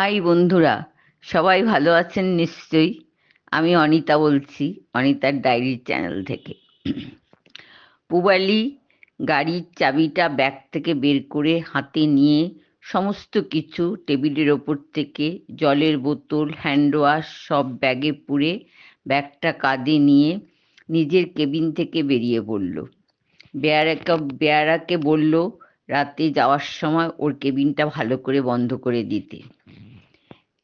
High বন্ধুরা, সবাই ভালো আছেন নিশ্চয়ই। আমি অনিতা বলছি, অনিতার ডায়েরি চ্যানেল থেকে। পূবালি গাড়ির চাবিটা ব্যাগ থেকে বের করে হাতে নিয়ে সমস্ত কিছু টেবিলের ওপর থেকে জলের বোতল, হ্যান্ড ওয়াশ সব ব্যাগে পুরে ব্যাগটা কাঁধে নিয়ে নিজের কেবিন থেকে বেরিয়ে পড়ল। বেয়ারাকে বলল রাতে যাওয়ার সময় ওর কেবিনটা ভালো করে বন্ধ করে দিতে।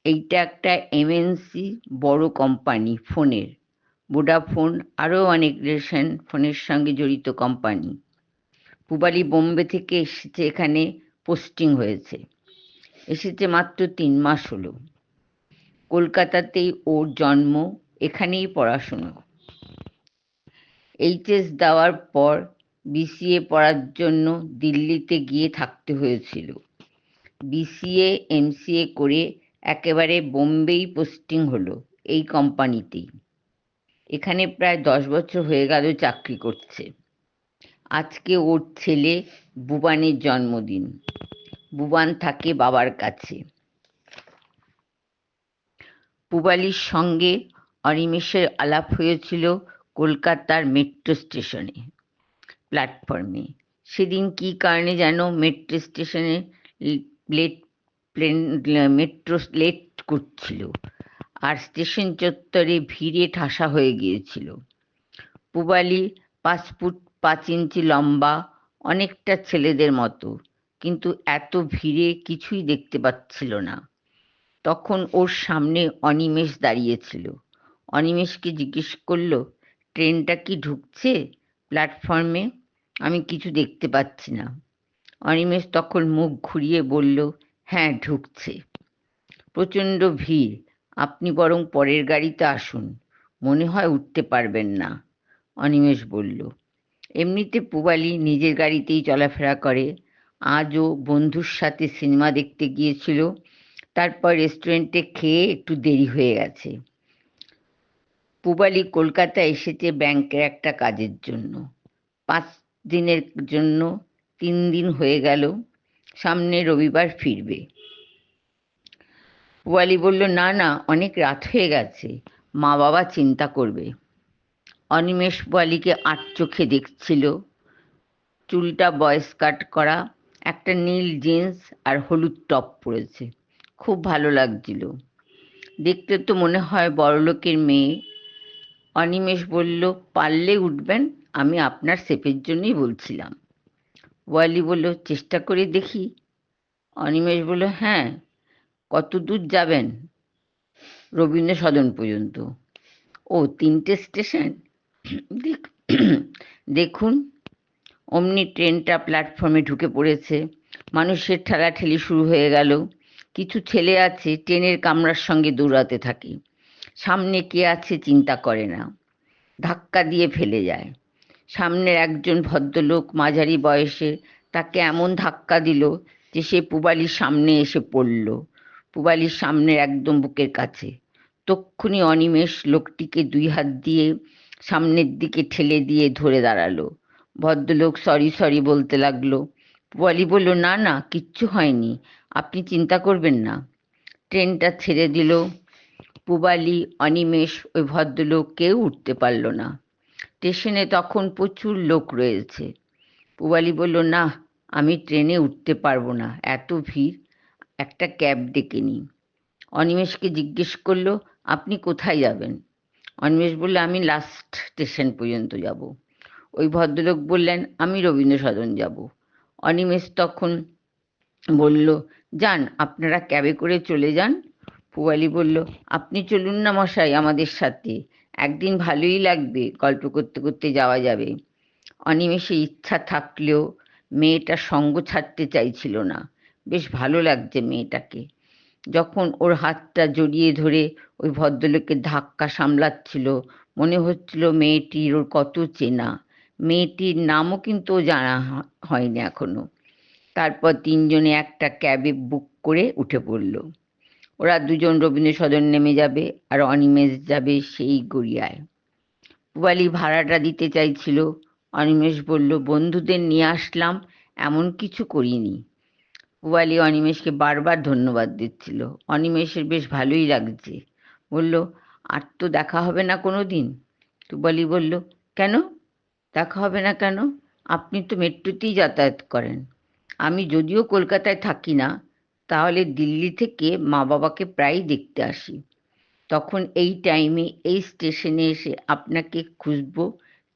এইটা একটা এমএনসি বড় কোম্পানি ফোনের, ভোডাফোন আরও অনেক রেশন ফোনের সঙ্গে জড়িত কোম্পানি। পূবালি বোম্বে থেকে এসেছে, এখানে পোস্টিং হয়েছে। এসেছে মাত্র 3 মাস হলো। কলকাতাতেই ওর জন্ম, এখানেই পড়াশুনো। এইচএস দেওয়ার পর বিসিএ পড়ার জন্য দিল্লিতে গিয়ে থাকতে হয়েছিল। বিসিএ এমসিএ করে একেবারে বোম্বেই পোস্টিং হলো, এই কোম্পানিতেই। এখানে প্রায় 10 বছর হয়ে গেল চাকরি করছে। আজকে ওর ছেলে বুবানের জন্মদিন। বুবান থাকে বাবার কাছে। পূবালির সঙ্গে অনিমেষের আলাপ হয়েছিল কলকাতার মেট্রো স্টেশনে, প্ল্যাটফর্মে। সেদিন কী কারণে যেন মেট্রো স্টেশনে মেট্রো লেট করছিল, আর স্টেশন চত্বরে ভিড়ে ঠাসা হয়ে গিয়েছিল। পূবালি 5 ফুট 5 ইঞ্চি লম্বা, অনেকটা ছেলেদের মতো, কিন্তু এত ভিড়ে কিছুই দেখতে পাচ্ছিল না। তখন ওর সামনে অনিমেষ দাঁড়িয়েছিল। অনিমেষকে জিজ্ঞেস করলো, ট্রেনটা কি ঢুকছে প্ল্যাটফর্মে? আমি কিছু দেখতে পাচ্ছি না। অনিমেষ তখন মুখ ঘুরিয়ে বলল, হ্যাঁ ঢুকছে। প্রচণ্ড ভিড়, আপনি বরং পরের গাড়িতে আসুন, মনে হয় উঠতে পারবেন না, অনিমেষ বলল। এমনিতে পূবালি নিজের গাড়িতেই চলাফেরা করে। আজও বন্ধুর সাথে সিনেমা দেখতে গিয়েছিল, তারপর রেস্টুরেন্টে খেয়ে একটু দেরি হয়ে গেছে। পূবালি কলকাতায় এসেছে ব্যাংকের একটা কাজের জন্য। 5 দিনের জন্য। 3 দিন হয়ে গেল, সামনে রবিবার ফিরবে। পূবালি বলল, না না, অনেক রাত হয়ে গেছে, মা বাবা চিন্তা করবে। অনিমেষ পূবালিকে আড়চোখে দেখছিল। চুলটা বয়েস কাট করা, একটা নীল জিন্স আর হলুদ টপ পরেছে, খুব ভালো লাগছিল। দেখতে তো মনে হয় বড়লোকের মেয়ে। অনিমেষ বলল, পারলে উঠবেন, আমি আপনার সেফের জন্যই বলছিলাম। পূবালি বলল, চেষ্টা করে দেখি। অনিমেষ বলল, হ্যাঁ। কত দূর যাবেন? রবীন্দ্র সদন পর্যন্ত। ও, 3টে স্টেশন? দেখুন। অমনি ট্রেনটা প্ল্যাটফর্মে ঢুকে পড়েছে। মানুষের ঠেলাঠেলি শুরু হয়ে গেল। কিছু ছেলে আছে ট্রেনের কামরার সঙ্গে দৌড়াতে থাকে, সামনে কে আছে চিন্তা করে না, ধাক্কা দিয়ে ফেলে যায়। সামনের একজন ভদ্রলোক মাঝারি বয়সে, তাকে এমন ধাক্কা দিল যে সে পূবালির সামনে এসে পড়ল, পূবালির সামনের একদম বুকের কাছে। তক্ষুনি অনিমেষ লোকটিকে 2 হাত দিয়ে সামনের দিকে ঠেলে দিয়ে ধরে দাঁড়ালো। ভদ্রলোক সরি সরি বলতে লাগলো। পূবালি বলল, না না, কিচ্ছু হয়নি, আপনি চিন্তা করবেন না। ট্রেনটা ছেড়ে দিল। পূবালি, অনিমেষ, ওই ভদ্রলোক কেউ উঠতে পারল না। স্টেশনে তখন প্রচুর লোক রয়েছে। পূবালি বলল, না, আমি ট্রেনে উঠতে পারবো না, এত ভিড়, একটা ক্যাব ডেকে নিই। অনিমেষকে জিজ্ঞেস করলো, আপনি কোথায় যাবেন? অনিমেষ বলল, আমি লাস্ট স্টেশন পর্যন্ত যাব। ওই ভদ্রলোক বললেন, আমি রবীন্দ্র সদন যাব। অনিমেষ তখন বলল, যান, আপনারা ক্যাবে করে চলে যান। পূবালি বলল, আপনি চলুন না মশাই আমাদের সাথে, একদিন ভালোই লাগবে, গল্প করতে করতে যাওয়া যাবে। অনিমেষের ইচ্ছা থাকলেও মেয়েটা সঙ্গ ছাড়তে চাইছিল না। বেশ ভালো লাগছে মেয়েটাকে। যখন ওর হাতটা জড়িয়ে ধরে ওই ভদ্রলোকের ধাক্কা সামলাচ্ছিল, মনে হচ্ছিল মেয়েটির ওর কত চেনা। মেয়েটির নামও কিন্তু ও জানা হয়নি এখনো। তারপর 3জনে একটা ক্যাবে বুক করে উঠে পড়ল। ওরা দুজন রবীন্দ্র সদন নেমে যাবে, আর অনিমেষ যাবে সেই গড়িয়ায়। পূবালি ভাড়াটা দিতে চাইছিল। অনিমেষ বলল, বন্ধুদের নিয়ে আসলাম, এমন কিছু করিনি। পূবালী অনিমেষকে বারবার ধন্যবাদ দিচ্ছিল। অনিমেষের বেশ ভালোই লাগছে। বলল, আর তো দেখা হবে না কোনো দিন। পূবালী বলল, কেন দেখা হবে না কেন? আপনি তো মেট্রোতেই যাতায়াত করেন। আমি যদিও কলকাতায় থাকি না, তাহলে দিল্লি থেকে মা বাবাকে প্রায়ই দেখতে আসি। তখন এই টাইমে এই স্টেশনে এসে আপনাকে খুঁজব,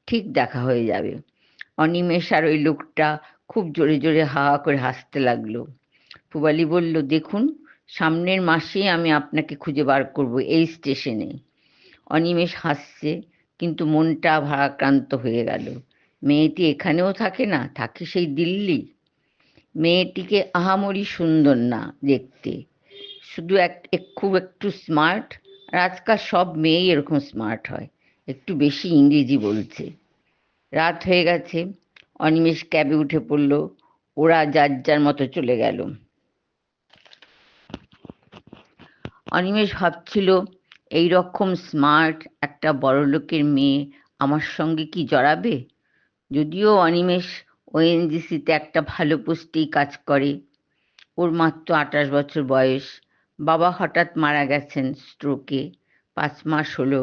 ঠিক দেখা হয়ে যাবে। অনিমেষ আর ওই লোকটা খুব জোরে জোরে হা হা করে হাসতে লাগলো। পূবালী বলল, দেখুন, সামনের মাসেই আমি আপনাকে খুঁজে বার করব এই স্টেশনে। অনিমেষ হাসছে, কিন্তু মনটা ভারাক্রান্ত হয়ে গেল। মেয়েটি এখানেও থাকে না, থাকে সেই দিল্লি। মেয়েটিকে আহামরি সুন্দর না দেখতে, শুধু খুব একটু স্মার্ট। আর আজকাল সব মেয়েই এরকম স্মার্ট হয়, একটু বেশি ইংরেজি বলছে। রাত হয়ে গেছে। অনিমেষ ক্যাবে উঠে পড়ল। ওরা যার যার মতো চলে গেল। অনিমেষ ভাবছিল, এই রকম স্মার্ট একটা বড়লোকের মেয়ে আমার সঙ্গে কি জড়াবে? যদিও অনিমেষ ওএনজিসিতে একটা ভালো পোস্টেই কাজ করে। ওর মাত্র 28 বছর বয়স। বাবা হঠাৎ মারা গেছেন স্ট্রোকে। 5 মাস হলো।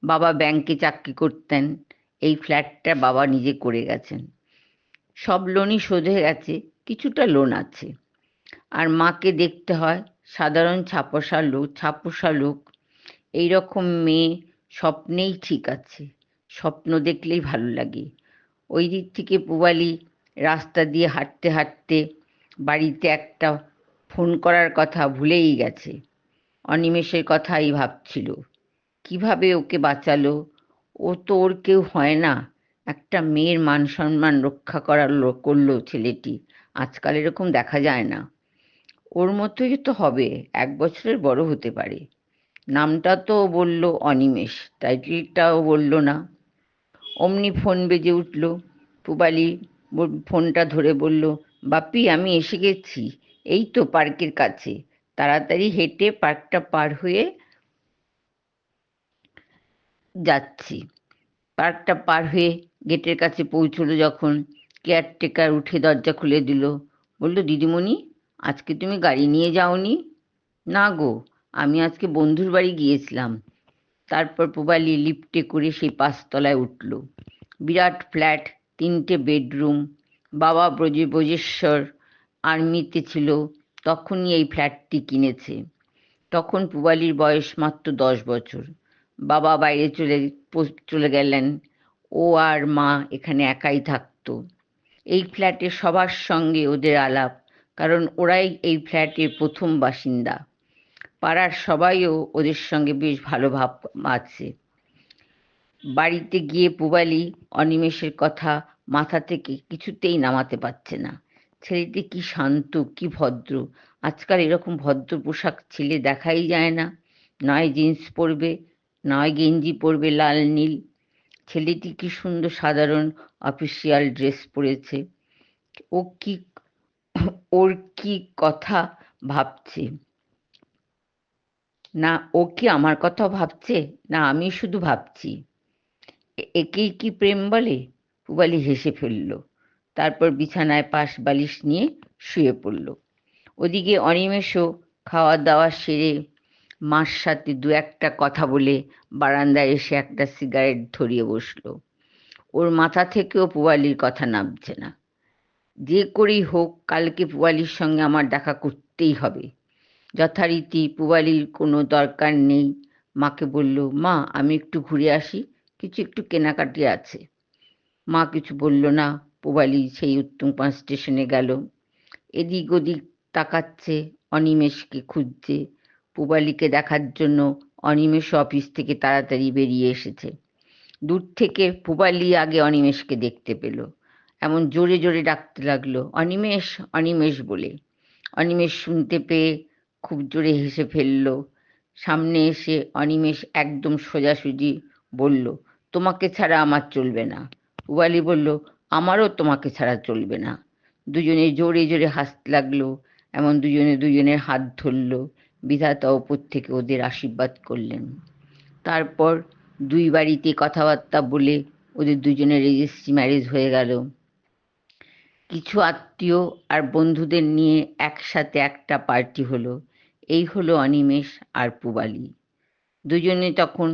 বাবা ব্যাংকে চাকরি করতেন। এই ফ্ল্যাটটা বাবা নিজে করে গেছেন। সব লোনই শোধ হয়ে গেছে, কিছুটা লোন আছে। আর মাকে দেখতে হয়। সাধারণ ছাপোষা লোক। এইরকম মেয়ে স্বপ্নেই ঠিক আছে। স্বপ্ন দেখলেই ভালো লাগে। ওই দিক থেকে পূবালী রাস্তা দিয়ে হাঁটতে হাঁটতে বাড়িতে একটা ফোন করার কথা ভুলেই গেছে। অনিমেষের কথাই ভাবছিল। কিভাবে ওকে বাঁচালো? ও তো ওর কেউ হয় না। একটা মেয়ের মান সম্মান রক্ষা করলো ছেলেটি। আজকাল এরকম দেখা যায় না। ওর মতোই তো হবে, 1 বছরের বড় হতে পারে। নামটা তো বলল অনিমেষ, টাইটেলটাও বলল না। অমনি ফোন বেজে উঠল। পূবালী ফোনটা ধরে বলল, বাপি, আমি এসে গেছি। এই তো পার্কের কাছে। তাড়াতাড়ি হেঁটে পার্কটা পার হয়ে যাচ্ছি। পার্কটা পার হয়ে গেটের কাছে পৌঁছলো যখন, কেয়ারটেকার উঠে দরজা খুলে দিল। বলল, দিদিমণি, আজকে তুমি গাড়ি নিয়ে যাওনি? না গো, আমি আজকে বন্ধুর বাড়ি গিয়েছিলাম। তারপর পূবালী লিফটে করে সেই 5 তলায় উঠল। বিরাট ফ্ল্যাট, 3টে বেডরুম। বাবা ব্রজেশ্বর আর্মিতে ছিল, তখনই এই ফ্ল্যাটটি কিনেছে। তখন পূবালীর বয়স মাত্র 10 বছর। বাবা বাইরে চলে গেলেন। ও আর মা এখানে একাই থাকতো। এই ফ্ল্যাটে সবার সঙ্গে ওদের আলাপ, কারণ ওরাই এই ফ্ল্যাটের প্রথম বাসিন্দা। পাড়ার সবাইও ওদের সঙ্গে বেশ ভালো ভাব আছে। বাড়িতে গিয়ে পূবালী অনিমেষের কথা মাথা থেকে কিছুতেই নামাতে পারছে না। ছেলেটি কি শান্ত, কি ভদ্র। আজকাল এরকম ভদ্র পোশাক ছেলে দেখাই যায় না। নয় জিন্স পরবে, নয় গেঞ্জি পরবে লাল নীল। ছেলেটি কি সুন্দর সাধারণ অফিসিয়াল ড্রেস পরেছে। ও কি ওর কি কথা ভাবছে? না ও কি আমার কথাও ভাবছে? না আমি শুধু ভাবছি? একেই কি প্রেম বলে? পূবালী হেসে ফেলল। তারপর বিছানায় পাশ বালিশ নিয়ে শুয়ে পড়ল। ওদিকে অনিমেষও খাওয়া দাওয়া সেরে মার সাথে দু একটা কথা বলে বারান্দায় এসে একটা সিগারেট ধরিয়ে বসলো। ওর মাথা থেকেও পূবালীর কথা নামছে না। যে করেই হোক কালকে পূবালীর সঙ্গে আমার দেখা করতেই হবে। যথারীতি পূবালীর কোনো দরকার নেই। মাকে বলল, মা, আমি একটু ঘুরে আসি, একটু কেনাকাটি আছে। মা কিছু বলল না। পূবালী সেই উত্তমপাড়া স্টেশনে গেল। এদিক ওদিক তাকাচ্ছে, অনিমেষকে খুঁজছে। পূবালীকে দেখার জন্য অনিমেষ অফিস থেকে তাড়াতাড়ি বেরিয়ে এসেছে। দূর থেকে পূবালী আগে অনিমেষকে দেখতে পেল। এমন জোরে জোরে ডাকতে লাগলো, অনিমেষ, অনিমেষ বলে। অনিমেষ শুনতে পেয়ে খুব জোরে হেসে ফেলল। সামনে এসে অনিমেষ একদম সোজাসুজি বলল, তোমাকে ছাড়া আমার চলবে না। পূবালী বলল, আমারও তোমাকে ছাড়া চলবে না। দুজনে জোরে জোরে হাসতে লাগলো। এমন দুজনে দুজনের হাত ধরল। বিধাতা ওপর থেকে ওদের আশীর্বাদ করলেন। তারপর দুই বাড়িতে কথাবার্তা বলে ওদের দুজনের রেজিস্ট্রি ম্যারেজ হয়ে গেল। কিছু আত্মীয় আর বন্ধুদের নিয়ে একসাথে একটা পার্টি হলো। এই হলো অনিমেষ আর পূবালী। দুজনে তখন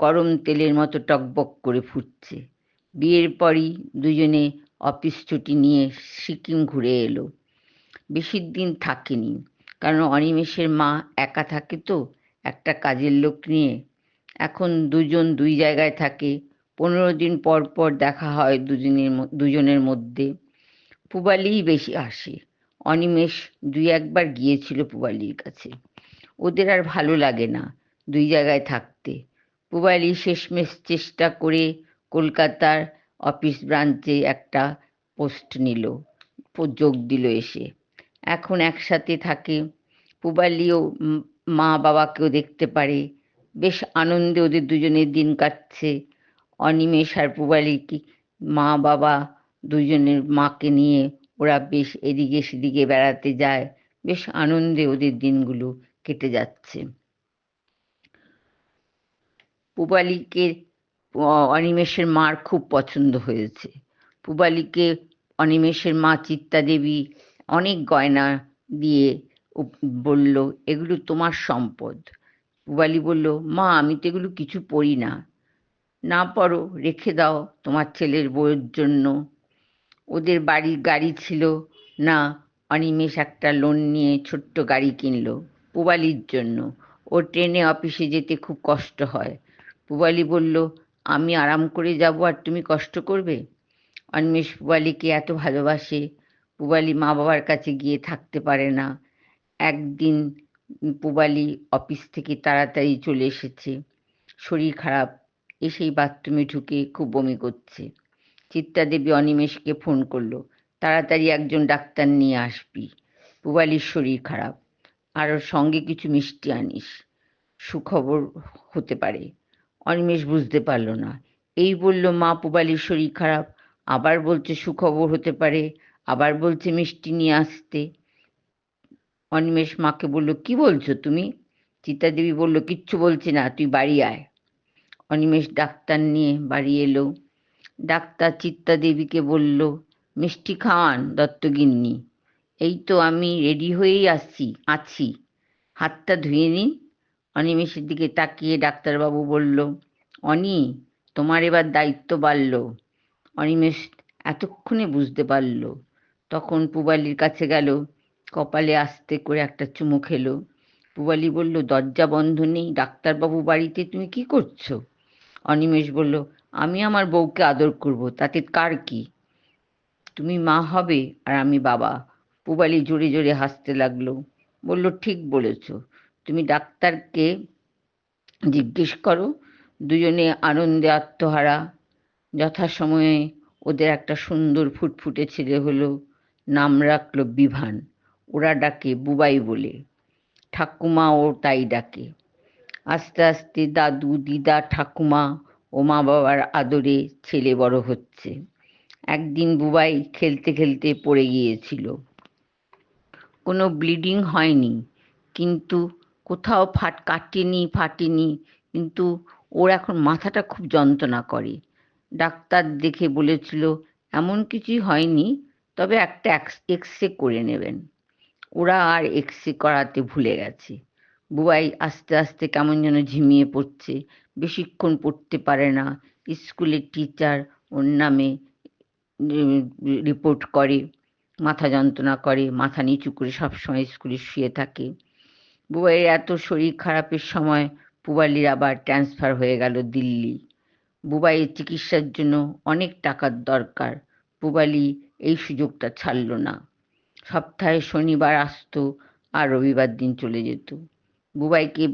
গরম তেলের মতো টগবগ করে ফুটছে। বিয়ের পরই দুজনে অফিস ছুটি নিয়ে সিকিম ঘুরে এলো। বেশি দিন থাকেনি, কারণ অনিমেষের মা একা থাকে তো একটা কাজের লোক নিয়ে। এখন দুজন দুই জায়গায় থাকে। 15 দিন পর পর দেখা হয় দুজনের মধ্যে। পূবালীই বেশি আসে। অনিমেষ দুই একবার গিয়েছিল পূবালীর কাছে। ওদের আর ভালো লাগে না দুই জায়গায় থাকতে। পূবালী শেষমেশ চেষ্টা করে কলকাতার অফিস ব্রাঞ্চে একটা পোস্ট নিল, যোগ দিল এসে। এখন একসাথে থাকে। পূবালীও মা বাবাকেও দেখতে পারে। বেশ আনন্দে ওদের দুজনের দিন কাটছে। অনিমেষ আর পূবালী কি মা বাবা দুজনের মাকে নিয়ে ওরা বেশ এদিকে সেদিকে বেড়াতে যায়। বেশ আনন্দে ওদের দিনগুলো কেটে যাচ্ছে। পূবালীকে অনিমেষের মার খুব পছন্দ হয়েছে। পূবালীকে অনিমেষের মা চিত্তা দেবী অনেক গয়না দিয়ে বলল, এগুলো তোমার সম্পদ। পূবালী বলল, মা আমি তো এগুলো কিছু পরি না। না পরো, রেখে দাও তোমার ছেলের বউয়ের জন্য। ওদের বাড়ির গাড়ি ছিল না। অনিমেষ একটা লোন নিয়ে ছোট্ট গাড়ি কিনলো পূবালীর জন্য। ওর ট্রেনে অফিসে যেতে খুব কষ্ট হয়। পূবালী বলল, আমি আরাম করে যাব আর তুমি কষ্ট করবে? অনিমেষ পূবালীকে এত ভালোবাসে। পূবালী মা বাবার কাছে গিয়ে থাকতে পারে না। একদিন পূবালী অফিস থেকে তাড়াতাড়ি চলে এসেছে, শরীর খারাপ। এসেই বাথরুমে ঢুকে খুব বমি করছে। চিত্তা দেবী অনিমেষকে ফোন করলো, তাড়াতাড়ি একজন ডাক্তার নিয়ে আসবি, পূবালীর শরীর খারাপ। আর ওর সঙ্গে কিছু মিষ্টি আনিস, সুখবর হতে পারে। অনিমেষ বুঝতে পারল না। এই বলল মা পূবালীর শরীর খারাপ, আবার বলছে সুখবর হতে পারে, আবার বলছে মিষ্টি নিয়ে আসতে। অনিমেষ মাকে বলল, কি বলছো তুমি? চিত্তা দেবী বলল, কিচ্ছু বলছি না, তুই বাড়ি আয়। অনিমেষ ডাক্তার নিয়ে বাড়ি এলো। ডাক্তার চিত্তা দেবীকে বলল, মিষ্টি খাওয়ান দত্তগিন্নি। এই তো আমি রেডি হয়েই আছি, হাতটা ধুয়ে নিন। অনিমেষের দিকে তাকিয়ে ডাক্তারবাবু বলল, অনি, তোমার এবার দায়িত্ব বাড়ল। অনিমেষ এতক্ষণে বুঝতে পারল। তখন পূবালীর কাছে গেল, কপালে আস্তে করে একটা চুমু খেলো। পূবালী বলল, দরজা বন্ধ নেই, ডাক্তারবাবু বাড়িতে, তুমি কি করছো? অনিমেষ বলল, আমি আমার বউকে আদর করব, তাতে কার কি? তুমি মা হবে আর আমি বাবা। পূবালী জোরে জোরে হাসতে লাগলো। বলল, ঠিক বলেছ। তুমি ডাক্তারকে জিজ্ঞেস করো। দুজনে আনন্দে আত্মহারা। যথাসময়ে ওদের একটা সুন্দর ফুটফুটে ছেলে হলো। নাম রাখলো বিভান। ওরা ডাকে বুবাই বলে। ঠাকুমাও তাই ডাকে। আস্তে আস্তে দাদু দিদা ঠাকুমা ও মা বাবার আদরে ছেলে বড় হচ্ছে। একদিন বুবাই খেলতে খেলতে পড়ে গিয়েছিল। কোনো ব্লিডিং হয়নি, কিন্তু কোথাও ফাটেনি, কিন্তু ওর এখন মাথাটা খুব যন্ত্রণা করে। ডাক্তার দেখে বলেছিল এমন কিছুই হয়নি, তবে একটা এক্স রে করে নেবেন। ওরা আর এক্স রে করাতে ভুলে গেছে। বুবাই আস্তে আস্তে কেমন যেন ঝিমিয়ে পড়ছে, বেশিক্ষণ পড়তে পারে না। স্কুলের টিচার ওর নামে রিপোর্ট করে, মাথা যন্ত্রণা করে, মাথা নিচু করে সবসময় স্কুলে শুয়ে থাকে। বুবাইয়ের এত শরীর খারাপের সময় পূবালীর আবার ট্রান্সফার হয়ে গেল দিল্লি। বুবাইয়ের চিকিৎসার জন্য অনেক টাকার দরকার। পূবালী এই সুযোগটা ছাড়ল না। সপ্তাহে শনিবার আসতো আর রবিবার দিন চলে যেত। বুবাইকে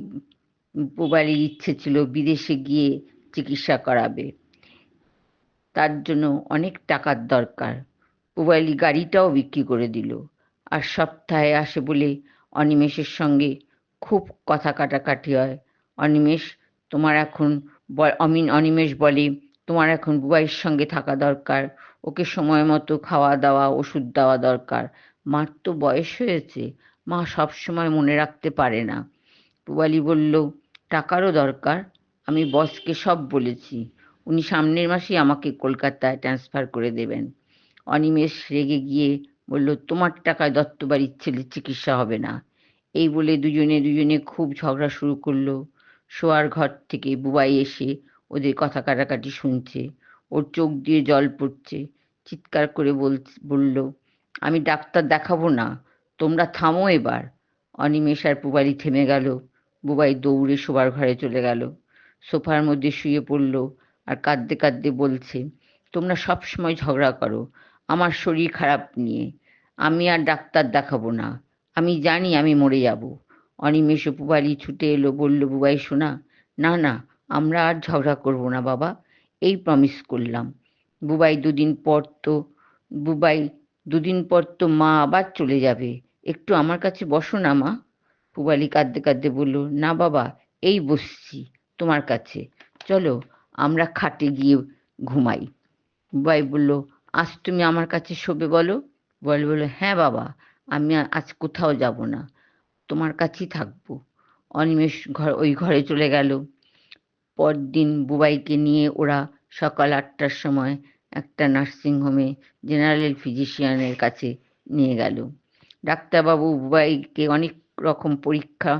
পূবালীর ইচ্ছে ছিল বিদেশে গিয়ে চিকিৎসা করাবে। তার জন্য অনেক টাকার দরকার। পূবালী গাড়িটাও বিক্রি করে দিল। আর সপ্তাহে আসে বলে অনিমেষের সঙ্গে খুব কথা কাটাকাটি হয়। অনিমেষ তোমার এখন অনিমেষ বলে, তোমার এখন বুবাইয়ের সঙ্গে থাকা দরকার, ওকে সময় মতো খাওয়া দাওয়া ওষুধ দেওয়া দরকার। মার তো বয়স হয়েছে, মা সব সময় মনে রাখতে পারে না। পূবালী বলল, টাকারও দরকার। আমি বসকে সব বলেছি, উনি সামনের মাসেই আমাকে কলকাতায় ট্রান্সফার করে দেবেন। অনিমেষ রেগে গিয়ে বলল, তোমার টাকায় দত্তবাড়ির ছেলের চিকিৎসা হবে না। এই বলে দুজনে খুব ঝগড়া শুরু করলো। শোয়ার ঘর থেকে বুবাই এসে ওদের কথা কাটাকাটি শুনছে। ওর চোখ দিয়ে জল পড়ছে। চিৎকার করে বলল, আমি ডাক্তার দেখাবো না, তোমরা থামো এবার। অনিমেষ আর পুবালি থেমে গেল। বুবাই দৌড়ে শোবার ঘরে চলে গেল। সোফার মধ্যে শুয়ে পড়ল আর কাঁদতে কাঁদতে বলছে, তোমরা সব সময় ঝগড়া করো আমার শরীর খারাপ নিয়ে। আমি আর ডাক্তার দেখাবো না, আমি জানি আমি মরে যাব। অনিমেষ ও পুবালি ছুটে এলো, বলল, বুবাই শোনা, না না, আমরা আর ঝগড়া করব না বাবা, এই প্রমিস করলাম। বুবাই দুদিন পর তো বুবাই দুদিন পর তো মা আবার চলে যাবে, একটু আমার কাছে বসো না মা। পুবালি কাঁদতে কাঁদতে বলল, না বাবা, এই বসছি তোমার কাছে, চলো আমরা খাটে গিয়ে ঘুমাই। বুবাই বলল, আজ তুমি আমার কাছে শোবে বলো? বলল, হ্যাঁ বাবা, আমি আজ কোথাও যাব না, তোমার কাছেই থাকবো। অনিমেষ ওই ঘরে চলে গেল। পরদিন বুবাইকে নিয়ে ওরা সকাল 8টার সময় একটা নার্সিংহোমে জেনারেল ফিজিশিয়ানের কাছে নিয়ে গেল। ডাক্তারবাবু বুবাইকে অনেক রকম পরীক্ষা,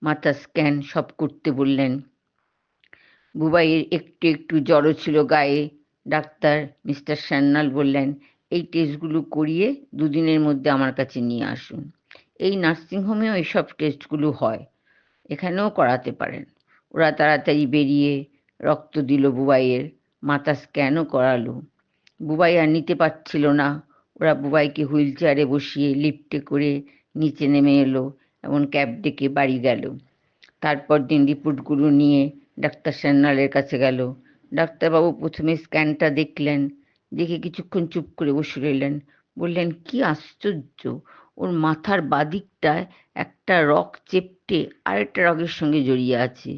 মাথা স্ক্যান সব করতে বললেন। বুবাইয়ের একটু একটু জ্বরও ছিল গায়ে। ডাক্তার মিস্টার সান্যাল বললেন, এই টেস্টগুলো করিয়ে দুদিনের মধ্যে আমার কাছে নিয়ে আসুন। এই নার্সিংহোমেও এইসব টেস্টগুলো হয়, এখানেও করাতে পারেন। ওরা তাড়াতাড়ি বেরিয়ে রক্ত দিল বুবাইয়ের, মাথা স্ক্যানও করালো। বুবাই আর নিতে পারছিল না। ওরা বুবাইকে হুইল চেয়ারে বসিয়ে লিফটে করে নিচে নেমে এলো এবং ক্যাব ডেকে বাড়ি গেল। তারপর দিন রিপোর্টগুলো নিয়ে ডাক্তার সান্যালের কাছে গেল। ডাক্তারবাবু প্রথমে স্ক্যানটা দেখলেন, দেখে কিছুক্ষণ চুপ করে বসে রইলেন। বললেন, কি আশ্চর্য, ওর মাথার বাদিকটায় একটা রগ চেপটে আরেকটা রগের সঙ্গে জড়িয়ে আছে।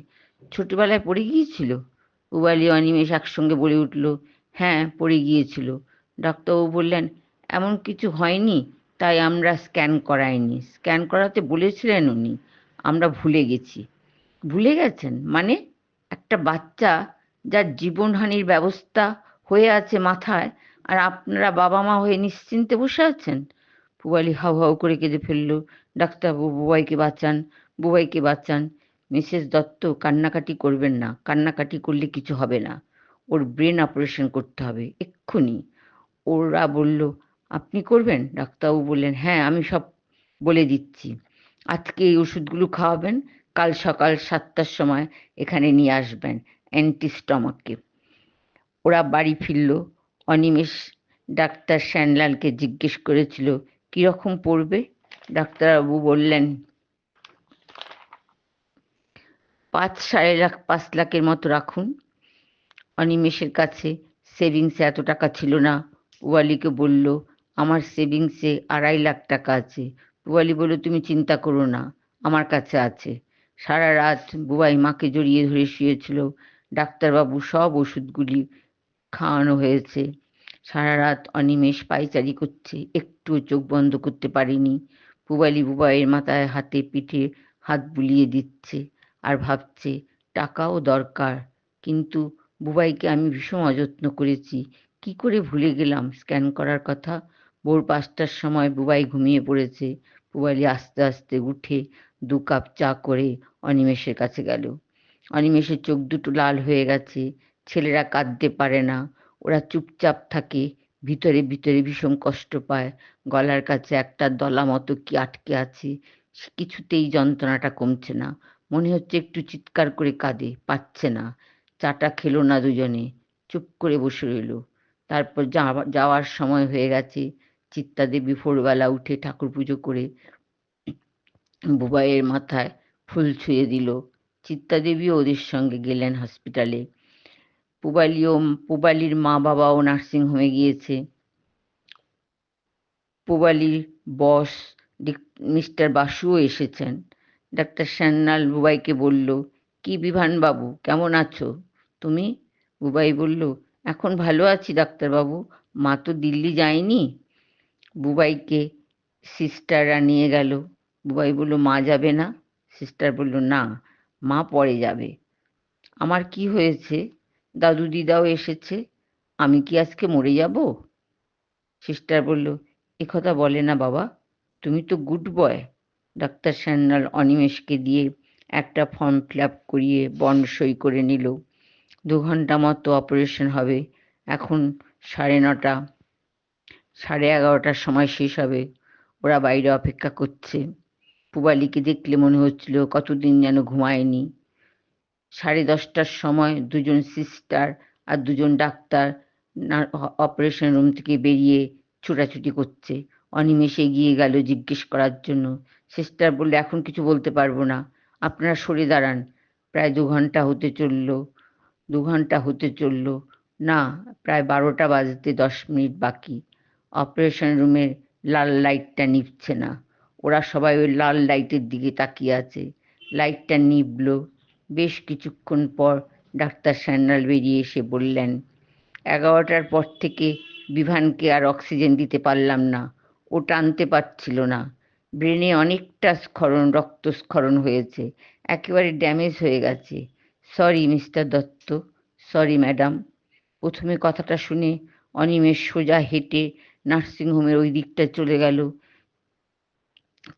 ছোটবেলায় পড়ে গিয়েছিল? পুবালি অনিমেষ একসঙ্গে বলে উঠল, হ্যাঁ পড়ে গিয়েছিল। ডাক্তারবাবু বললেন, এমন কিছু হয়নি, তাই আমরা স্ক্যান করাইনি। স্ক্যান করাতে বলেছিলেন উনি, আমরা ভুলে গেছি। ভুলে গেছেন মানে? একটা বাচ্চা যার জীবনহানির ব্যবস্থা হয়ে আছে মাথায়, আর আপনারা বাবা মা হয়ে নিশ্চিন্তে বসে আছেন? পুবালি হাউ হাউ করে কেঁদে ফেলল, ডাক্তারবাবু বুবাইকে বাঁচান, বুবাইকে বাঁচান। মিসেস দত্ত, কান্নাকাটি করবেন না, কান্নাকাটি করলে কিছু হবে না, ওর ব্রেন অপারেশন করতে হবে এক্ষুনি। ওরা বলল, আপনি করবেন? ডাক্তারবাবু বললেন, হ্যাঁ আমি সব বলে দিচ্ছি। আজকে এই ওষুধগুলো খাওয়াবেন, কাল সকাল 7টার সময় এখানে নিয়ে আসবেন অ্যান্টিস্টমাককে। ওরা বাড়ি ফিরল। অনিমেষ ডাক্তার শ্যানলালকে জিজ্ঞেস করেছিল, কিরকম পড়বে? ডাক্তারবাবু বললেন, 5.5 লাখের মতো রাখুন। অনিমেষের কাছে সেভিংসে এত টাকা ছিল না। পুবালিকে বলল, আমার সেভিংসে 2.5 লাখ টাকা আছে। পুবালি বলল, তুমি চিন্তা করো না, আমার কাছে আছে। সারা রাত বুবাই মাকে জড়িয়ে ধরে শুয়েছিল। ডাক্তারবাবু সব ওষুধগুলি খাওয়ানো হয়েছে। সারা রাত অনিমেষ পায়চারি করছে, একটুও চোখ বন্ধ করতে পারেনি। পুবালি বুবাইয়ের মাথায় হাতে পিঠে হাত বুলিয়ে দিচ্ছে আর ভাবছে, টাকাও দরকার, কিন্তু বুবাইকে আমি ভীষণ অযত্ন করেছি, কি করে ভুলে গেলাম স্ক্যান করার কথা। ভোর 5টার সময় বুবাই ঘুমিয়ে পড়েছে। পুবালি আস্তে আস্তে উঠে 2 কাপ চা করে অনিমেষের কাছে গেল। অনিমেষের চোখ দুটো লাল হয়ে গেছে। ছেলেরা কাঁদতে পারে না, ওরা চুপচাপ থাকে, ভিতরে ভিতরে ভীষণ কষ্ট পায়। গলার কাছে একটা দলা মতো কি আটকে আছে, কিছুতেই যন্ত্রণাটা কমছে না। মনে হচ্ছে একটু চিৎকার করে কাঁদে, পাচ্ছে না। চাটা খেলো না দুজনে, চুপ করে বসে রইল। তারপর যাওয়ার সময় হয়ে গেছে। চিত্তা দেবী ভোরবেলা উঠে ঠাকুর পুজো করে বুবাইয়ের মাথায় ফুল ছুঁয়ে দিল। চিত্তা দেবীও ওদের সঙ্গে গেলেন হসপিটালে। পুবালির মা বাবাও নার্সিংহোমে গিয়েছে। পুবালির বস মিস্টার বাসুও এসেছেন। ডাক্তার সান্যাল বুবাইকে বলল, কি বিভানবাবু, কেমন আছো তুমি? বুবাই বলল, এখন ভালো আছি ডাক্তারবাবু, মা তো দিল্লি যায়নি। বুবাইকে সিস্টাররা নিয়ে গেল। বুবাই বলল, মা যাবে না? সিস্টার বলল, না, মা পরে যাবে। আমার কি হয়েছে? দাদু দিদাও এসেছে, আমি কি আজকে মরে যাব? সিস্টার বলল, কথা বলে না বাবা, তুমি তো গুড বয়। ডাক্তার সান্যাল অনিমেষকে দিয়ে একটা ফর্ম ফিল আপ করিয়ে বন্ড সই করে নিল। 2 ঘন্টা মতো অপারেশন হবে। এখন 9:30, 11:30টার সময় শেষ হবে। ওরা বাইরে অপেক্ষা করছে। পূবালীকে দেখলে মনে হচ্ছিল কতদিন যেন ঘুমায়নি। 10:30টার সময় 2জন সিস্টার আর 2জন ডাক্তার অপারেশন রুম থেকে বেরিয়ে ছোটাছুটি করছে। অনিমেষ এগিয়ে গেল জিজ্ঞেস করার জন্য। সিস্টার বললে, এখন কিছু বলতে পারবো না, আপনারা সরে দাঁড়ান। প্রায় 2 ঘন্টা হতে চলল। 2 ঘন্টা হতে চলল না, প্রায় 12টা বাজতে 10 মিনিট বাকি। অপারেশন রুমের লাল লাইটটা নিভছে না। ওরা সবাই ওই লাল লাইটের দিকে তাকিয়ে আছে। লাইটটা নিভল। বেশ কিছুক্ষণ পর ডাক্তার সান্যাল বেরিয়ে এসে বললেন, 11টার পর থেকে বিভানকে আর অক্সিজেন দিতে পারলাম না। ও টানতে পারছিল না। ব্রেনে অনেকটা রক্তস্খলন হয়েছে। একেবারে ড্যামেজ হয়ে গেছে। Sorry mister Dutta, sorry madam. প্রথমে কথাটা শুনে অনিমেষ সোজা হেঁটে নার্সিংহোমের ওই দিকটায় চলে গেল।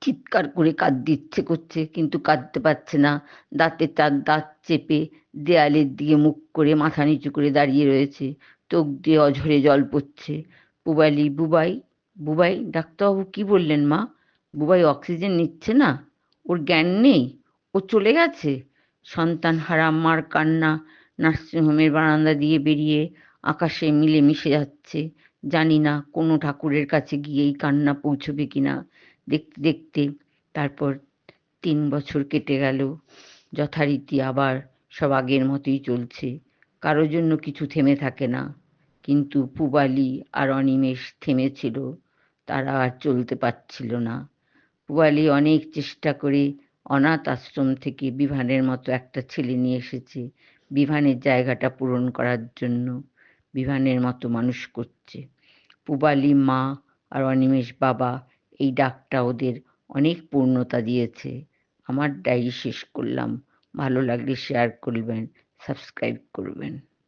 চিৎকার করে কাঁদতে ইচ্ছে করছে, কিন্তু কাঁদতে পারছে না। দাঁতে তার দাঁত চেপে দেয়ালের দিকে মুখ করে মাথা নিচু করে দাঁড়িয়ে রয়েছে। চোখ দিয়ে অঝরে জল পড়ছে। পূবালী, বুবাই, বুবাই, ডাক্তারবাবু কি বললেন মা? বুবাই অক্সিজেন নিচ্ছে না? ওর জ্ঞান নেই? ও চলে গেছে? সন্তান হারা মার কান্না নার্সিংহোমের বারান্দা দিয়ে বেরিয়ে আকাশে মিলে মিশে যাচ্ছে। জানি না কোনো ঠাকুরের কাছে গিয়ে এই কান্না পৌঁছবে কিনা। দেখতে দেখতে তারপর 3 বছর কেটে গেল। যথারীতি আবার সব আগের মতোই চলছে। কারোর জন্য কিছু থেমে থাকে না। কিন্তু পূবালী আর অনিমেষ থেমেছিল। তারা আর চলতে পারছিল না। পূবালী অনেক চেষ্টা করে অনাথ আশ্রম থেকে বিভানের মতো একটা ছেলে নিয়ে এসেছে। বিভানের জায়গাটা পূরণ করার জন্য বিভানের মতো মানুষ করছে। পূবালী মা আর অনিমেষ বাবা, এই ডাকটা ওদের অনেক পূর্ণতা দিয়েছে। আমার ডায়েরি শেষ করলাম। ভালো লাগলে শেয়ার করবেন, সাবস্ক্রাইব করবেন।